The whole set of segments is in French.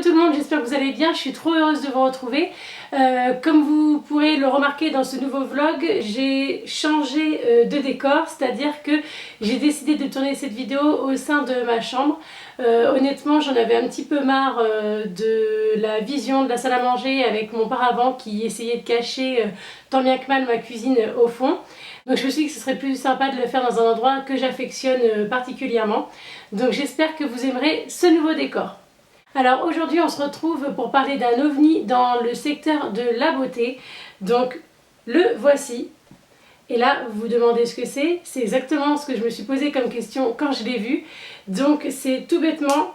tout le monde, j'espère que vous allez bien, je suis trop heureuse de vous retrouver. Comme vous pourrez le remarquer dans ce nouveau vlog, j'ai changé de décor, c'est-à-dire que j'ai décidé de tourner cette vidéo au sein de ma chambre. Honnêtement, j'en avais un petit peu marre de la vision de la salle à manger avec mon paravent qui essayait de cacher tant bien que mal ma cuisine au fond. Donc je me suis dit que ce serait plus sympa de le faire dans un endroit que j'affectionne particulièrement. Donc j'espère que vous aimerez ce nouveau décor. Alors aujourd'hui on se retrouve pour parler d'un ovni dans le secteur de la beauté. Donc le voici. Et là vous vous demandez ce que c'est. C'est exactement ce que je me suis posé comme question quand je l'ai vu. Donc c'est tout bêtement,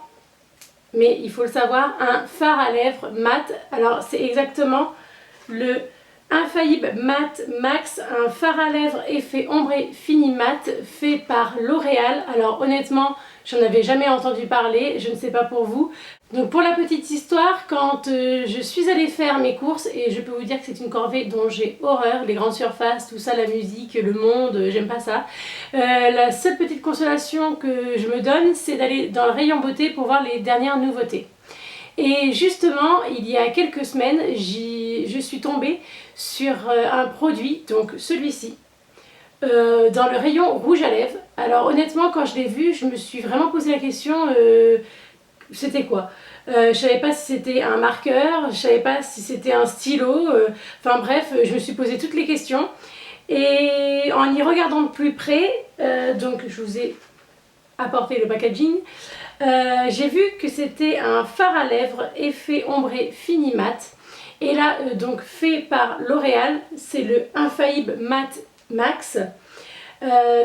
mais il faut le savoir, un fard à lèvres mat. Alors c'est exactement le Infaillible Matte Max, un fard à lèvres effet ombré fini mat fait par L'Oréal. Alors honnêtement, j'en avais jamais entendu parler, je ne sais pas pour vous. Donc pour la petite histoire, quand je suis allée faire mes courses, et je peux vous dire que c'est une corvée dont j'ai horreur, les grandes surfaces, tout ça, la musique, le monde, j'aime pas ça. La seule petite consolation que je me donne, c'est d'aller dans le rayon beauté pour voir les dernières nouveautés. Et justement, il y a quelques semaines, je suis tombée sur un produit, donc celui-ci, dans le rayon rouge à lèvres. Alors honnêtement, quand je l'ai vu, je me suis vraiment posé la question, c'était quoi? Je savais pas si c'était un marqueur, je savais pas si c'était un stylo, enfin bref, je me suis posé toutes les questions. Et en y regardant de plus près, donc je vous ai apporté le packaging, j'ai vu que c'était un fard à lèvres effet ombré fini mat. Et là, donc fait par L'Oréal, c'est le Infaillible Matte Max.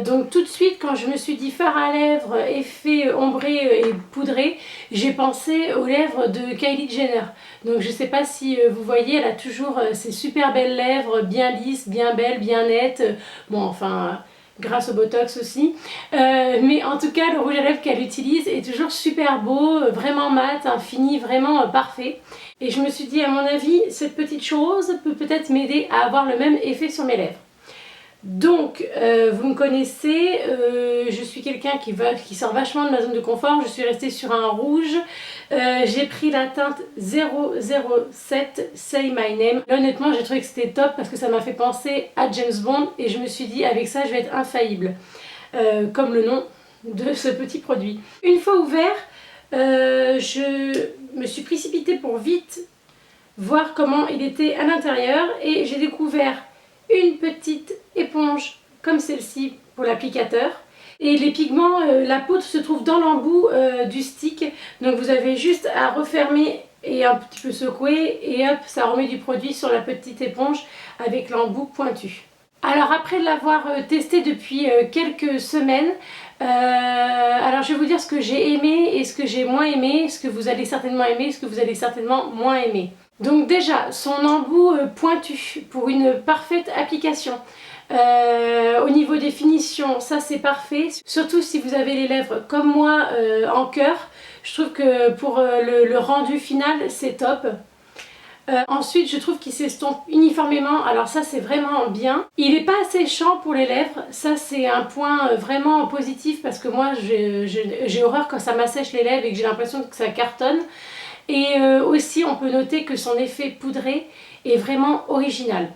Donc tout de suite, quand je me suis dit fard à lèvres effet ombré et poudré, j'ai pensé aux lèvres de Kylie Jenner. Donc je sais pas si vous voyez, elle a toujours ces super belles lèvres, bien lisses, bien belles, bien nettes. Bon, enfin, grâce au Botox aussi. Mais en tout cas, le rouge à lèvres qu'elle utilise est toujours super beau, vraiment mat, un fini vraiment parfait. Et je me suis dit, à mon avis, cette petite chose peut peut-être m'aider à avoir le même effet sur mes lèvres. Donc, vous me connaissez, je suis quelqu'un qui sort vachement de ma zone de confort. Je suis restée sur un rouge. J'ai pris la teinte 007 Say My Name. Là, honnêtement, j'ai trouvé que c'était top parce que ça m'a fait penser à James Bond. Et je me suis dit, avec ça, je vais être infaillible. Comme le nom de ce petit produit. Une fois ouvert, je me suis précipitée pour vite voir comment il était à l'intérieur. Et j'ai découvert une petite éponge comme celle-ci pour l'applicateur. Et les pigments, la poudre se trouve dans l'embout du stick. Donc vous avez juste à refermer et un petit peu secouer et hop, ça remet du produit sur la petite éponge avec l'embout pointu. Alors après l'avoir testé depuis quelques semaines, alors je vais vous dire ce que j'ai aimé et ce que j'ai moins aimé, ce que vous allez certainement aimer, ce que vous allez certainement moins aimer. Donc déjà, son embout pointu pour une parfaite application. Au niveau des finitions, ça c'est parfait. Surtout si vous avez les lèvres comme moi en cœur. Je trouve que pour le rendu final, c'est top. Ensuite, je trouve qu'il s'estompe uniformément. Alors ça, c'est vraiment bien. Il n'est pas séchant pour les lèvres. Ça, c'est un point vraiment positif parce que moi, j'ai horreur quand ça m'assèche les lèvres et que j'ai l'impression que ça cartonne. Et aussi, on peut noter que son effet poudré est vraiment original.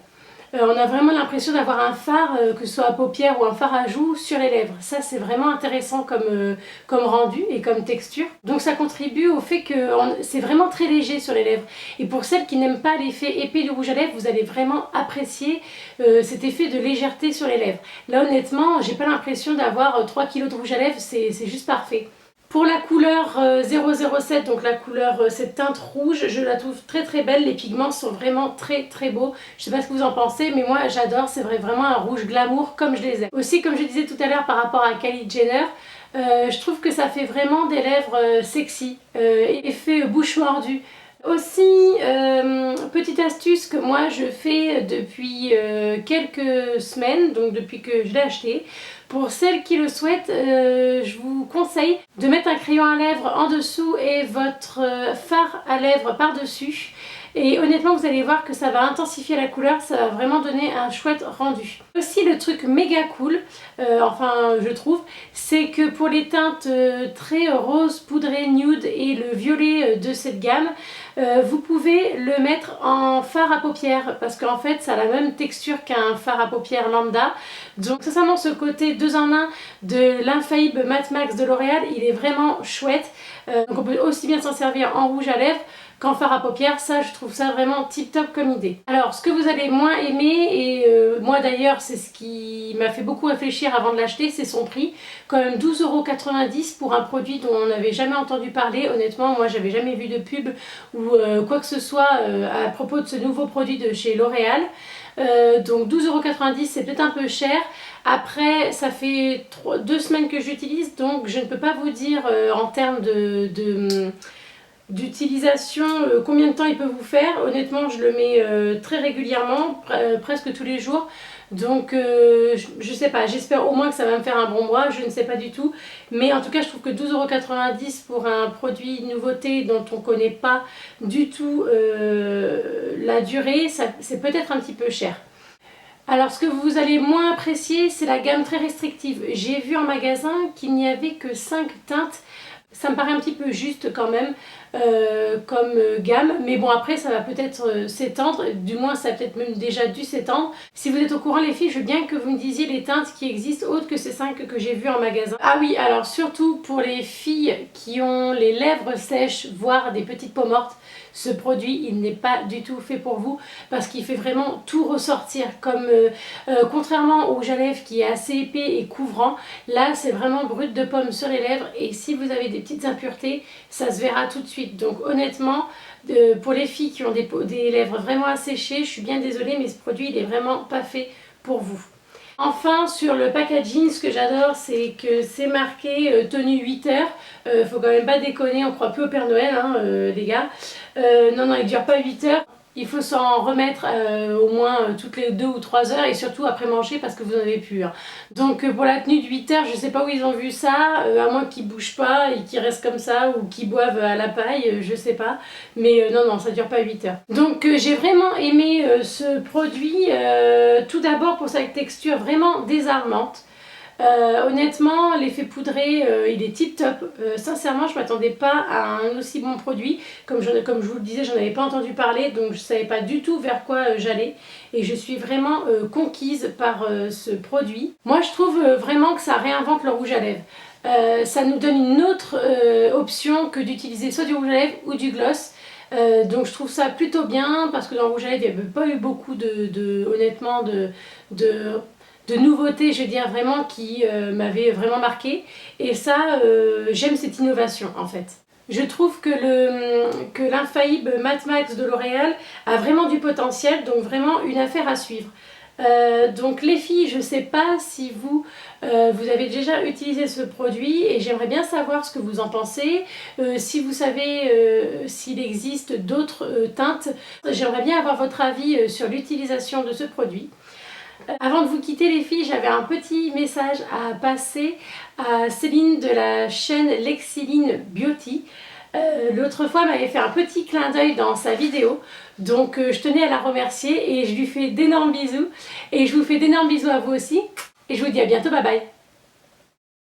On a vraiment l'impression d'avoir un fard, que ce soit à paupières ou un fard à joues, sur les lèvres. Ça, c'est vraiment intéressant comme rendu et comme texture. Donc ça contribue au fait que c'est vraiment très léger sur les lèvres. Et pour celles qui n'aiment pas l'effet épais du rouge à lèvres, vous allez vraiment apprécier cet effet de légèreté sur les lèvres. Là, honnêtement, j'ai pas l'impression d'avoir 3 kg de rouge à lèvres, c'est juste parfait. Pour la couleur 007, donc la couleur, cette teinte rouge, je la trouve très très belle. Les pigments sont vraiment très très beaux. Je sais pas ce que vous en pensez, mais moi j'adore. C'est vraiment un rouge glamour comme je les aime. Aussi, comme je disais tout à l'heure par rapport à Kylie Jenner, je trouve que ça fait vraiment des lèvres sexy, effet bouche mordue. Aussi, petite astuce que moi je fais depuis quelques semaines, donc depuis que je l'ai acheté. Pour celles qui le souhaitent, je vous conseille de mettre un crayon à lèvres en dessous et votre fard à lèvres par-dessus. et honnêtement vous allez voir que ça va intensifier la couleur, ça va vraiment donner un chouette rendu. Aussi le truc méga cool, enfin je trouve, c'est que pour les teintes très rose, poudré, nude et le violet de cette gamme, vous pouvez le mettre en fard à paupières parce qu'en fait ça a la même texture qu'un fard à paupières lambda. Donc sincèrement ce côté 2 en 1 de l'Infaillible Matte Max de L'Oréal, il est vraiment chouette. Donc on peut aussi bien s'en servir en rouge à lèvres qu'en fard à paupières, ça je trouve ça vraiment tip top comme idée. Alors ce que vous allez moins aimer, et moi d'ailleurs c'est ce qui m'a fait beaucoup réfléchir avant de l'acheter, c'est son prix. Quand même 12,90 € pour un produit dont on n'avait jamais entendu parler. Honnêtement moi j'avais jamais vu de pub ou quoi que ce soit à propos de ce nouveau produit de chez L'Oréal. Donc 12,90 € c'est peut-être un peu cher. Après ça fait 2 semaines que j'utilise, donc je ne peux pas vous dire en termes d'utilisation combien de temps il peut vous faire. Honnêtement je le mets très régulièrement, presque tous les jours. Donc je sais pas, j'espère au moins que ça va me faire un bon mois, je ne sais pas du tout. Mais en tout cas je trouve que 12,90 € pour un produit nouveauté dont on ne connaît pas du tout la durée, c'est peut-être un petit peu cher. Alors ce que vous allez moins apprécier, c'est la gamme très restrictive. J'ai vu en magasin qu'il n'y avait que 5 teintes. Ça me paraît un petit peu juste quand même comme gamme, mais bon après ça va peut-être s'étendre, du moins ça a peut-être même déjà dû s'étendre. Si vous êtes au courant les filles, je veux bien que vous me disiez les teintes qui existent autres que ces 5 que j'ai vues en magasin. Ah oui, alors surtout pour les filles qui ont les lèvres sèches, voire des petites peaux mortes, ce produit il n'est pas du tout fait pour vous parce qu'il fait vraiment tout ressortir. Comme contrairement au rouge à lèvres qui est assez épais et couvrant, là c'est vraiment brut de pomme sur les lèvres, et si vous avez des petites impuretés ça se verra tout de suite. Donc honnêtement pour les filles qui ont des lèvres vraiment asséchées, je suis bien désolée mais ce produit il est vraiment pas fait pour vous. Enfin sur le packaging, ce que j'adore c'est que c'est marqué tenue 8 heures. Faut quand même pas déconner, on croit plus au Père Noël hein, les gars. Non il dure pas 8 heures. Il faut s'en remettre au moins toutes les 2 ou 3 heures, et surtout après manger parce que vous n'en avez plus. Hein. Donc pour la tenue de 8 heures, je ne sais pas où ils ont vu ça, à moins qu'ils ne bougent pas et qu'ils restent comme ça ou qu'ils boivent à la paille, je ne sais pas. Mais non, ça ne dure pas 8 heures. Donc j'ai vraiment aimé ce produit, tout d'abord pour sa texture vraiment désarmante. Honnêtement l'effet poudré il est tip top. Sincèrement je m'attendais pas à un aussi bon produit. Comme je vous le disais, j'en avais pas entendu parler, donc je savais pas du tout vers quoi j'allais, et je suis vraiment conquise par ce produit. Moi je trouve vraiment que ça réinvente le rouge à lèvres. Ça nous donne une autre option que d'utiliser soit du rouge à lèvres ou du gloss. Donc je trouve ça plutôt bien parce que dans le rouge à lèvres il n'y avait pas eu beaucoup honnêtement de nouveautés, je veux dire, vraiment qui m'avaient vraiment marqué. Et ça, j'aime cette innovation en fait. Je trouve que l'Infaillible Matte Max de L'Oréal a vraiment du potentiel, donc vraiment une affaire à suivre. Donc les filles, je ne sais pas si vous avez déjà utilisé ce produit, et j'aimerais bien savoir ce que vous en pensez. Si vous savez s'il existe d'autres teintes, j'aimerais bien avoir votre avis sur l'utilisation de ce produit. Avant de vous quitter les filles, j'avais un petit message à passer à Céline de la chaîne Lexiline Beauty. L'autre fois, elle m'avait fait un petit clin d'œil dans sa vidéo, donc je tenais à la remercier et je lui fais d'énormes bisous. Et je vous fais d'énormes bisous à vous aussi, et je vous dis à bientôt, bye bye.